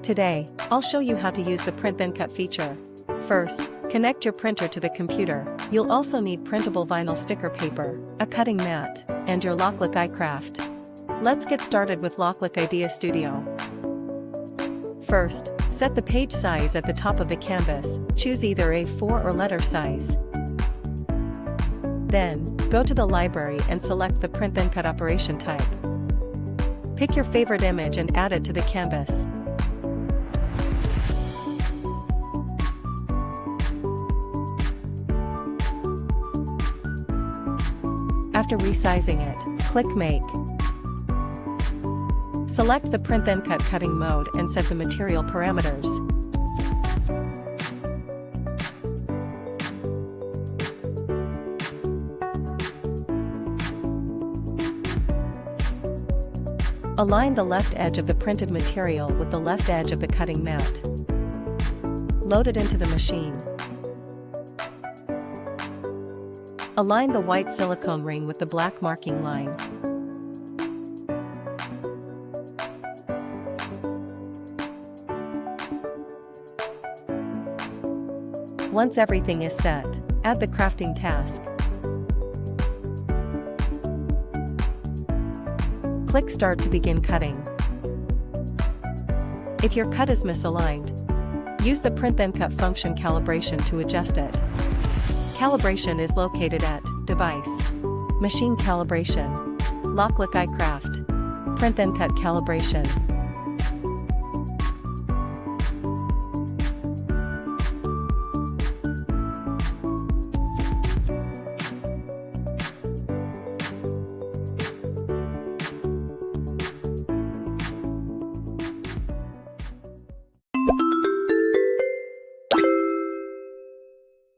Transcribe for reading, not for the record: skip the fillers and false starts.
Today, I'll show you how to use the print then cut feature. First, connect your printer to the computer. You'll also need printable vinyl sticker paper, a cutting mat, and your loklik iCraft. Let's get started with Loklik Idea Studio. First, set the page size at the top of the canvas, choose either A4 or letter size. Then, go to the library and select the print then cut operation type. Pick your favorite image and add it to the canvas. After resizing it, click Make. Select the print then cut cutting mode and set the material parameters. Align the left edge of the printed material with the left edge of the cutting mat. Load it into the machine. Align the white silicone ring with the black marking line. Once everything is set, add the crafting task. Click Start to begin cutting. If your cut is misaligned, use the Print Then Cut function calibration to adjust it. Calibration is located at Device, Machine Calibration, Loklik iCraft, Print Then Cut Calibration.